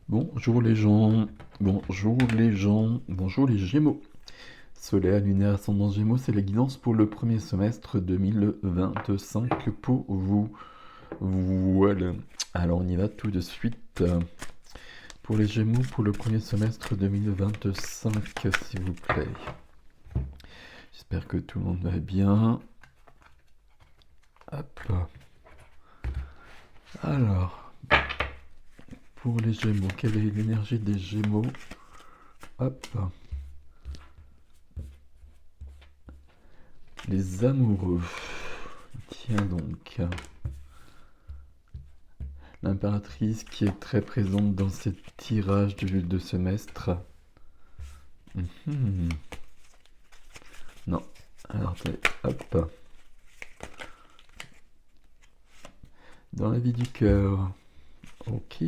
Bonjour les gens, bonjour les gens, bonjour les Gémeaux. Solaire, lunaire, ascendant Gémeaux, c'est la guidance pour le premier semestre 2025 pour vous. Voilà. Alors on y va tout de suite. Pour les Gémeaux, pour le premier semestre 2025, s'il vous plaît. J'espère que tout le monde va bien. Hop. Alors, pour les Gémeaux, quelle est l'énergie des Gémeaux? Hop. Les amoureux. Tiens donc. L'impératrice qui est très présente dans ces tirages de semestre. Non. Alors, attendez, hop. Dans la vie du cœur. Ok.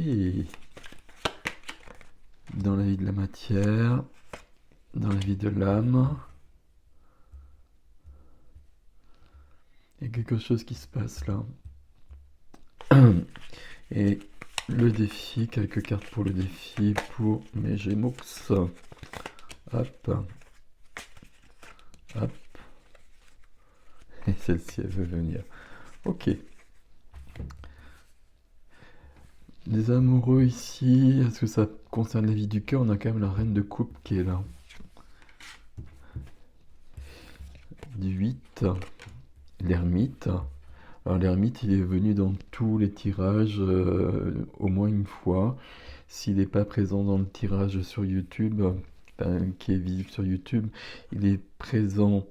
Dans la vie de la matière. Dans la vie de l'âme. Il y a quelque chose qui se passe là. Et le défi, quelques cartes pour le défi pour mes Gémeaux. Hop. Hop. Et celle-ci, elle veut venir. Ok. Les amoureux ici, est-ce que ça concerne la vie du cœur? On a quand même la reine de coupe qui est là. Du 8. L'ermite. Alors l'ermite, il est venu dans tous les tirages au moins une fois. S'il n'est pas présent dans le tirage sur YouTube, qui est visible sur YouTube, il est présent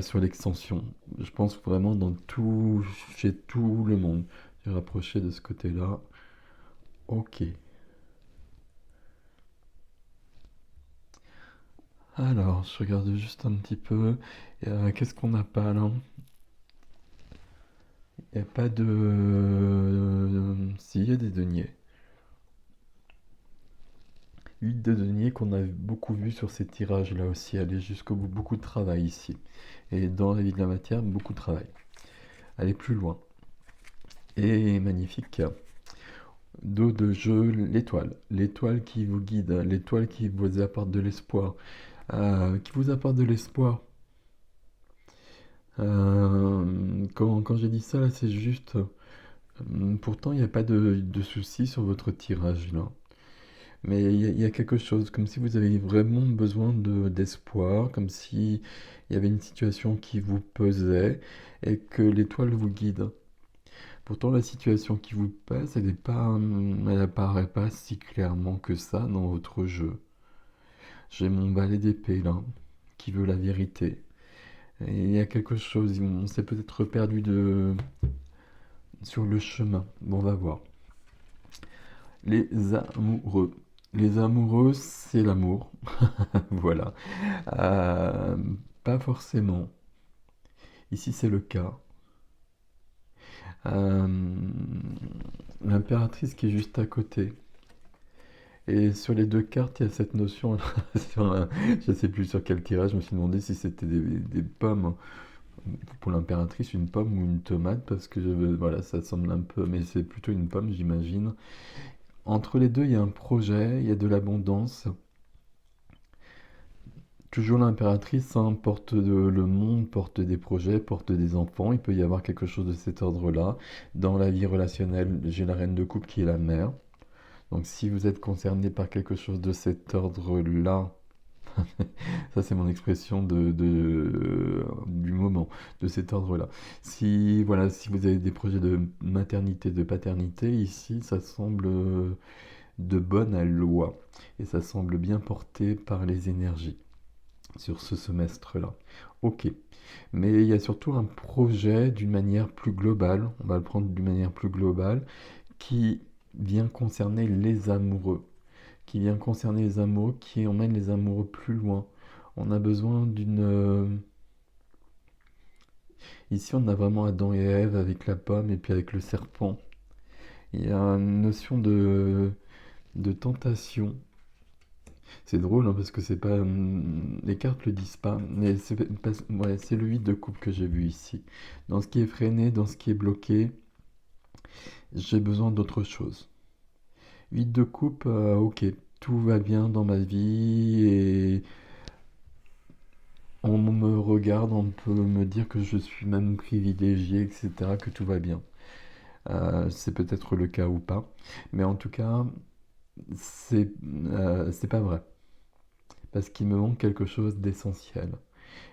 sur l'extension. Je pense vraiment dans tout, chez tout le monde. Je vais rapprocher de ce côté-là. Ok. Alors, je regarde juste un petit peu. Qu'est-ce qu'on n'a pas là? Il n'y a pas de... Si, il y a des deniers. 8 de deniers qu'on a beaucoup vu sur ces tirages là aussi, aller jusqu'au bout, beaucoup de travail ici. Et dans la vie de la matière, beaucoup de travail. Aller plus loin. Et magnifique. Dos de jeu, l'étoile. L'étoile qui vous guide, l'étoile qui vous apporte de l'espoir. Qui vous apporte de l'espoir. Quand j'ai dit ça, là, c'est juste... pourtant, il n'y a pas de souci sur votre tirage, là. Mais il y a quelque chose, comme si vous avez vraiment besoin d'espoir, comme si il y avait une situation qui vous pesait et que l'étoile vous guide. Pourtant, la situation qui vous pèse, elle apparaît pas si clairement que ça dans votre jeu. J'ai mon valet d'épée là, qui veut la vérité. Et il y a quelque chose, on s'est peut-être perdu sur le chemin. Bon, on va voir. Les amoureux. Les amoureux, c'est l'amour. Voilà. Euh, Pas forcément. Ici, c'est le cas. Euh, L'impératrice qui est juste à côté. Et sur les deux cartes, il y a cette notion. Je ne sais plus sur quel tirage, je me suis demandé si c'était des pommes. Pour l'impératrice, une pomme ou une tomate, parce que voilà, ça semble un peu, mais c'est plutôt une pomme, j'imagine. Entre les deux, il y a un projet, il y a de l'abondance. Toujours l'impératrice, hein, le monde, porte des projets, porte des enfants. Il peut y avoir quelque chose de cet ordre-là. Dans la vie relationnelle, j'ai la reine de coupe qui est la mère. Donc si vous êtes concerné par quelque chose de cet ordre-là, ça c'est mon expression du moment, de cet ordre-là. Si, voilà, si vous avez des projets de maternité, de paternité, ici ça semble de bonne loi. Et ça semble bien porté par les énergies sur ce semestre-là. Ok. Mais il y a surtout un projet d'une manière plus globale, on va le prendre d'une manière plus globale, qui vient concerner les amoureux, qui emmène les amoureux plus loin. On a besoin d'une... Ici, on a vraiment Adam et Ève avec la pomme et puis avec le serpent. Il y a une notion de tentation. C'est drôle hein, parce que c'est pas... les cartes le disent pas, mais ouais, c'est le 8 de coupe que j'ai vu ici. Dans ce qui est freiné, dans ce qui est bloqué, j'ai besoin d'autre chose. 8 de coupe, ok, tout va bien dans ma vie et on me regarde, on peut me dire que je suis même privilégié, etc., que tout va bien. C'est peut-être le cas ou pas, mais en tout cas, c'est pas vrai, parce qu'il me manque quelque chose d'essentiel.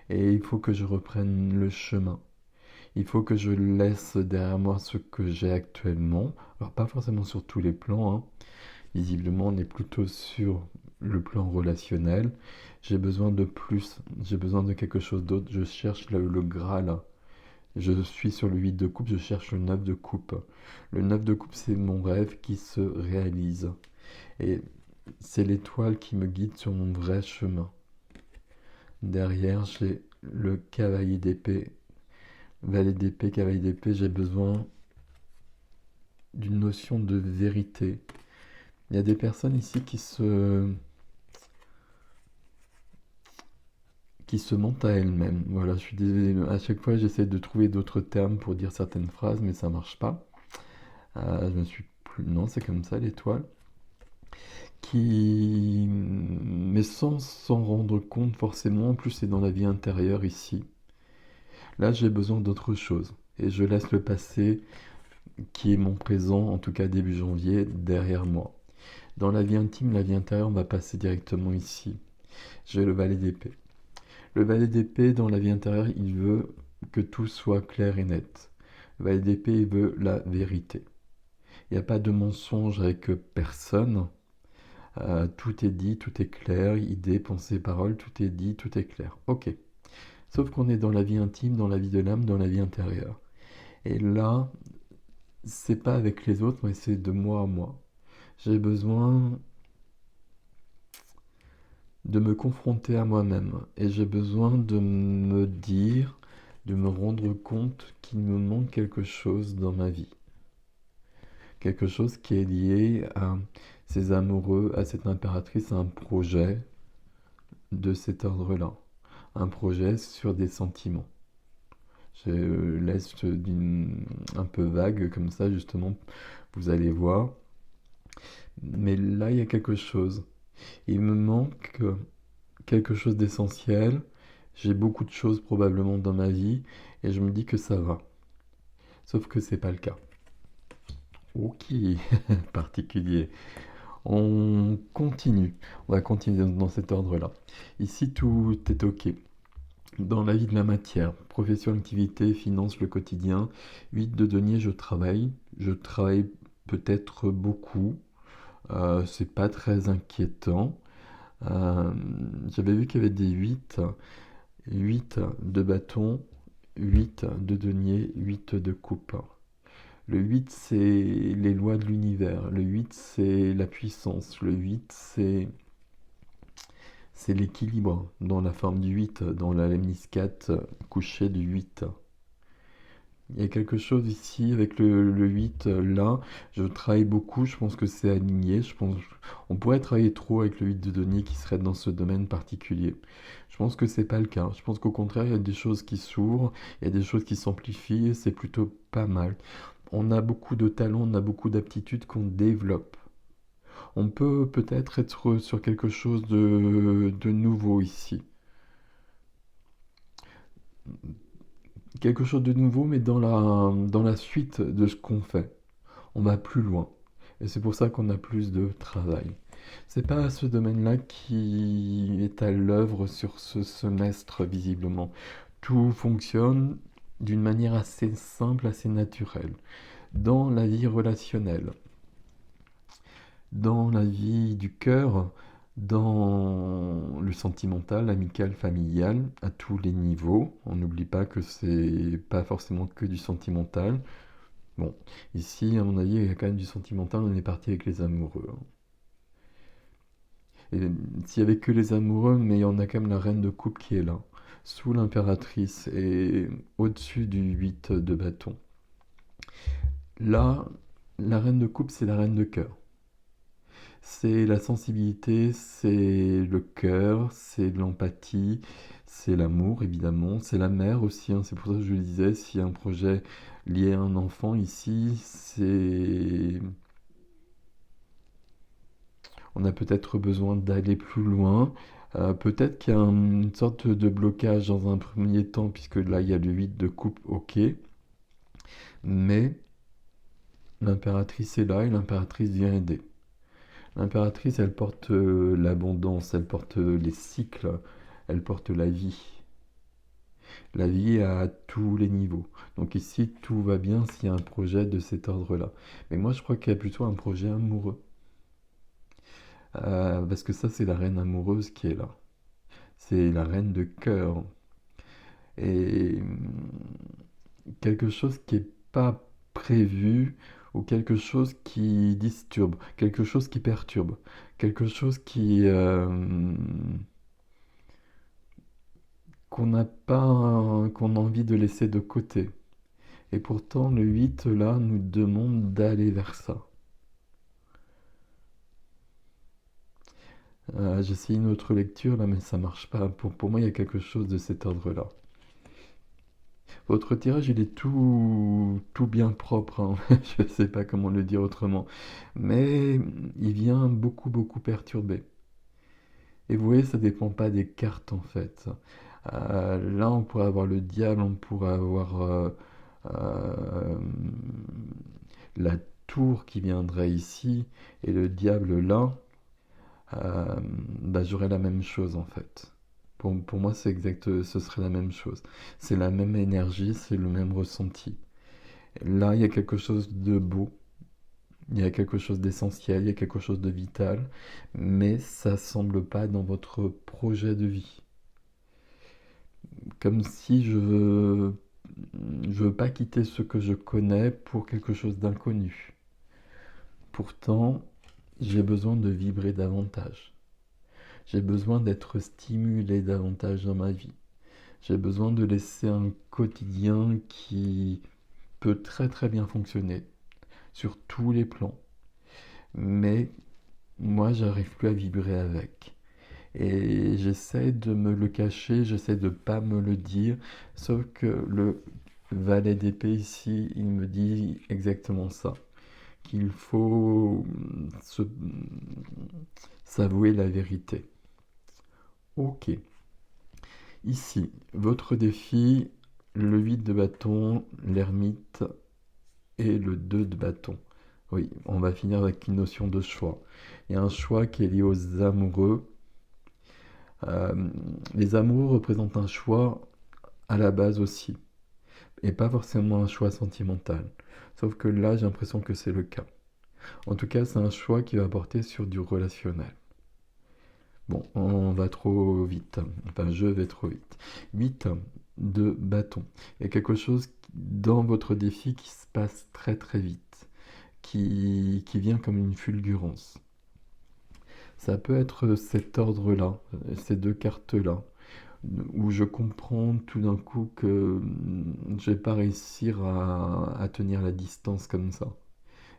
Et il faut que je reprenne le chemin. Il faut que je laisse derrière moi ce que j'ai actuellement. Alors pas forcément sur tous les plans, hein. Visiblement, on est plutôt sur le plan relationnel. J'ai besoin de plus, j'ai besoin de quelque chose d'autre. Je cherche le Graal. Je suis sur le 8 de coupe, je cherche le 9 de coupe. Le 9 de coupe, c'est mon rêve qui se réalise. Et c'est l'étoile qui me guide sur mon vrai chemin. Derrière, j'ai le cavalier d'épée. Valet d'épée, cavalier d'épée, j'ai besoin d'une notion de vérité. Il y a des personnes ici qui se mentent à elles-mêmes. Voilà, je suis désolé. À chaque fois, j'essaie de trouver d'autres termes pour dire certaines phrases, mais ça marche pas. Je me suis plus. Non, c'est comme ça, l'étoile. Mais sans s'en rendre compte forcément, en plus c'est dans la vie intérieure ici. Là, j'ai besoin d'autre chose. Et je laisse le passé, qui est mon présent, en tout cas début janvier, derrière moi. Dans la vie intime, la vie intérieure, on va passer directement ici. J'ai le valet d'épée. Le valet d'épée, dans la vie intérieure, il veut que tout soit clair et net. Le valet d'épée, il veut la vérité. Il n'y a pas de mensonge avec personne. Tout est dit, tout est clair, idées, pensées, paroles, tout est dit, tout est clair. Ok. Sauf qu'on est dans la vie intime, dans la vie de l'âme, dans la vie intérieure. Et là, c'est pas avec les autres, mais c'est de moi à moi. J'ai besoin de me confronter à moi-même. Et j'ai besoin de me dire, de me rendre compte qu'il me manque quelque chose dans ma vie. Quelque chose qui est lié à ces amoureux, à cette impératrice, à un projet de cet ordre-là. Un projet sur des sentiments. Je laisse un peu vague comme ça, justement, vous allez voir. Mais là, il y a quelque chose. Il me manque quelque chose d'essentiel. J'ai beaucoup de choses probablement dans ma vie et je me dis que ça va. Sauf que c'est pas le cas. Ok, particulier. On continue. On va continuer dans cet ordre-là. Ici, tout est ok. Dans la vie de la matière, profession, activité, finance, le quotidien. 8 de denier, je travaille. Je travaille peut-être beaucoup. C'est pas très inquiétant. J'avais vu qu'il y avait des 8 de bâton, 8 de denier, 8 de coupe. Le 8, c'est les lois de l'univers. Le 8, c'est la puissance. Le 8, c'est l'équilibre dans la forme du 8, dans la lemniscate couchée du 8. Il y a quelque chose ici avec le 8 là. Je travaille beaucoup, je pense que c'est aligné. On pourrait travailler trop avec le 8 de denier qui serait dans ce domaine particulier. Je pense que c'est pas le cas. Je pense qu'au contraire, il y a des choses qui s'ouvrent, il y a des choses qui s'amplifient et c'est plutôt pas mal. On a beaucoup de talents, on a beaucoup d'aptitudes qu'on développe. On peut peut-être être sur quelque chose de nouveau ici. Quelque chose de nouveau, mais dans la suite de ce qu'on fait. On va plus loin. Et c'est pour ça qu'on a plus de travail. C'est pas ce domaine-là qui est à l'œuvre sur ce semestre, visiblement. Tout fonctionne d'une manière assez simple, assez naturelle. Dans la vie relationnelle, dans la vie du cœur, dans le sentimental, amical, familial, à tous les niveaux. On n'oublie pas que c'est pas forcément que du sentimental. Bon, ici, à mon avis, il y a quand même du sentimental, on est parti avec les amoureux, hein. Et s'il y avait que les amoureux, mais il y en a quand même la reine de coupe qui est là, sous l'impératrice et au-dessus du 8 de bâton. Là, la reine de coupe, c'est la reine de cœur. C'est la sensibilité, c'est le cœur, c'est l'empathie, c'est l'amour évidemment, c'est la mère aussi, hein. C'est pour ça que je le disais, s'il y a un projet lié à un enfant ici, On a peut-être besoin d'aller plus loin. Peut-être qu'il y a une sorte de blocage dans un premier temps, puisque là, il y a le 8 de coupe, ok. Mais l'impératrice est là et l'impératrice vient aider. L'impératrice, elle porte l'abondance, elle porte les cycles, elle porte la vie. La vie à tous les niveaux. Donc ici, tout va bien s'il y a un projet de cet ordre-là. Mais moi, je crois qu'il y a plutôt un projet amoureux. Parce que ça, c'est la reine amoureuse qui est là. C'est la reine de cœur. Et quelque chose qui n'est pas prévu ou quelque chose qui disturbe, quelque chose qui perturbe, quelque chose qu'on n'a pas, qu'on a envie de laisser de côté. Et pourtant, le 8 là nous demande d'aller vers ça. J'essaie une autre lecture là, mais ça marche pas. Pour moi, il y a quelque chose de cet ordre-là. Votre tirage, il est tout bien propre, hein. Je ne sais pas comment le dire autrement. Mais il vient beaucoup perturber. Et vous voyez, ça dépend pas des cartes en fait. Là, on pourrait avoir le diable, on pourrait avoir euh, la tour qui viendrait ici, et le diable là. Bah, j'aurais la même chose en fait. Pour moi, c'est exact, ce serait la même chose. C'est la même énergie, c'est le même ressenti. Là, il y a quelque chose de beau, il y a quelque chose d'essentiel, il y a quelque chose de vital, mais ça semble pas dans votre projet de vie. Comme si je veux pas quitter ce que je connais pour quelque chose d'inconnu. Pourtant, j'ai besoin de vibrer davantage. J'ai besoin d'être stimulé davantage dans ma vie. J'ai besoin de laisser un quotidien qui peut très bien fonctionner sur tous les plans. Mais moi, j'arrive plus à vibrer avec. Et j'essaie de me le cacher, j'essaie de pas me le dire. Sauf que le valet d'épée ici, il me dit exactement ça. Qu'il faut s'avouer la vérité. Ok. Ici, votre défi, le 8 de bâton, l'ermite et le 2 de bâton. Oui, on va finir avec une notion de choix. Il y a un choix qui est lié aux amoureux. Les amoureux représentent un choix à la base aussi, et pas forcément un choix sentimental. Sauf que là, j'ai l'impression que c'est le cas. En tout cas, c'est un choix qui va porter sur du relationnel. Bon, on va trop vite. Enfin, je vais trop vite. 8 de bâton. Il y a quelque chose dans votre défi qui se passe très vite, qui vient comme une fulgurance. Ça peut être cet ordre-là, ces deux cartes-là, où je comprends tout d'un coup que je vais pas réussir à tenir la distance comme ça,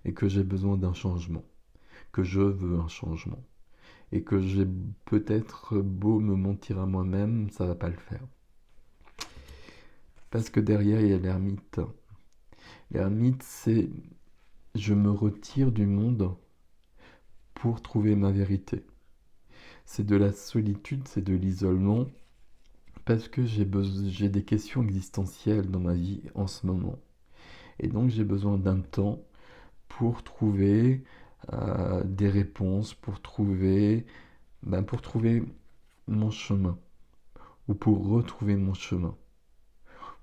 et que j'ai besoin d'un changement, que je veux un changement. Et que j'ai peut-être beau me mentir à moi-même, ça va pas le faire. Parce que derrière, il y a l'ermite. L'ermite, c'est je me retire du monde pour trouver ma vérité. C'est de la solitude, c'est de l'isolement, parce que j'ai des questions existentielles dans ma vie en ce moment. Et donc j'ai besoin d'un temps pour trouver des réponses, pour trouver mon chemin, ou pour retrouver mon chemin,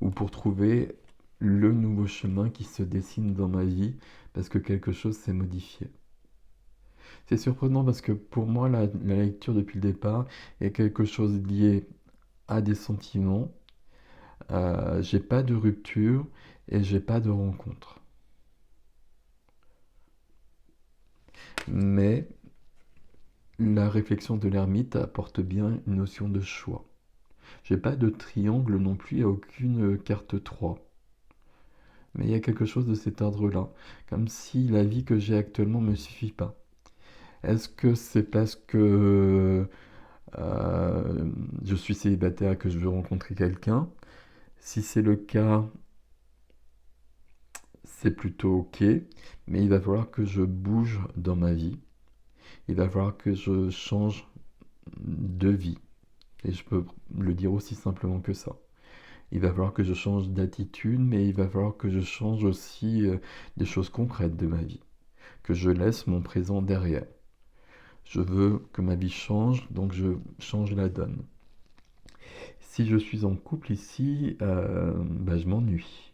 ou pour trouver le nouveau chemin qui se dessine dans ma vie parce que quelque chose s'est modifié. C'est surprenant parce que pour moi, la lecture depuis le départ est quelque chose lié à des sentiments. J'ai pas de rupture et j'ai pas de rencontre. Mais la réflexion de l'ermite apporte bien une notion de choix. J'ai pas de triangle non plus, il n'y a aucune carte 3. Mais il y a quelque chose de cet ordre-là, comme si la vie que j'ai actuellement ne me suffit pas. Est-ce que c'est parce que je suis célibataire et que je veux rencontrer quelqu'un? Si c'est le cas, c'est plutôt ok, mais il va falloir que je bouge dans ma vie. Il va falloir que je change de vie. Et je peux le dire aussi simplement que ça. Il va falloir que je change d'attitude, mais il va falloir que je change aussi des choses concrètes de ma vie. Que je laisse mon présent derrière. Je veux que ma vie change, donc je change la donne. Si je suis en couple ici, je m'ennuie.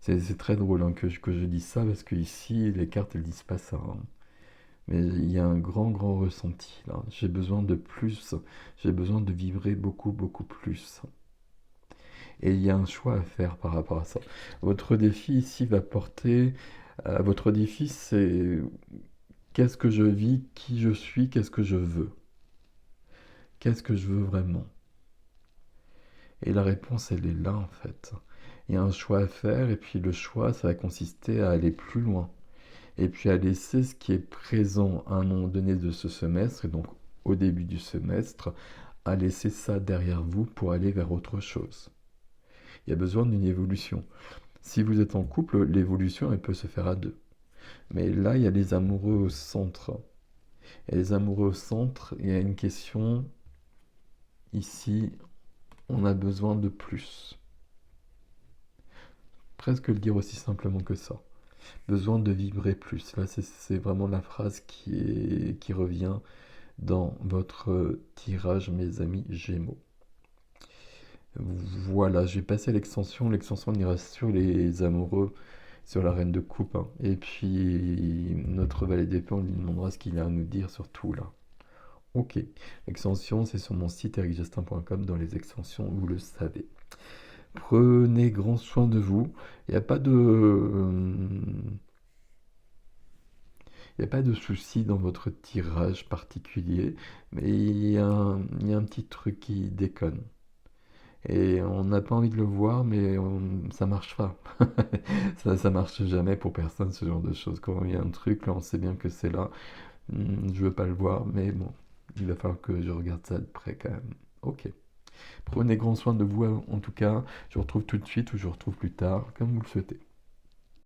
C'est très drôle hein, que je dise ça, parce que ici, les cartes, elles disent pas ça, hein. Mais il y a un grand, grand ressenti là. J'ai besoin de plus. J'ai besoin de vibrer beaucoup, beaucoup plus. Et il y a un choix à faire par rapport à ça. Votre défi ici va porter... votre défi, c'est qu'est-ce que je vis, qui je suis, qu'est-ce que je veux. Qu'est-ce que je veux vraiment? Et la réponse, elle est là en fait. Il y a un choix à faire et puis le choix, ça va consister à aller plus loin. Et puis à laisser ce qui est présent à un moment donné de ce semestre, et donc au début du semestre, à laisser ça derrière vous pour aller vers autre chose. Il y a besoin d'une évolution. Si vous êtes en couple, l'évolution, elle peut se faire à deux. Mais là, il y a les amoureux au centre. Et les amoureux au centre, il y a une question, ici, on a besoin de plus. Presque le dire aussi simplement que ça. Besoin de vibrer plus. Là, c'est vraiment la phrase qui revient dans votre tirage, mes amis Gémeaux. Voilà, j'ai passé l'extension. L'extension ira sur les amoureux, sur la reine de coupe, hein. Et puis, notre valet d'épée, on lui demandera ce qu'il a à nous dire sur tout, là. Ok, l'extension, c'est sur mon site ericgestin.com, dans les extensions, vous le savez. Prenez grand soin de vous. Il n'y a pas de... Il n'y a pas de souci dans votre tirage particulier, mais il y a un petit truc qui déconne. Et on n'a pas envie de le voir, mais ça marche pas. Ça marche jamais pour personne, ce genre de choses. Quand il y a un truc, là, on sait bien que c'est là. Je veux pas le voir, mais bon, il va falloir que je regarde ça de près quand même. Ok. Prenez grand soin de vous en tout cas. Je vous retrouve tout de suite ou je vous retrouve plus tard, comme vous le souhaitez.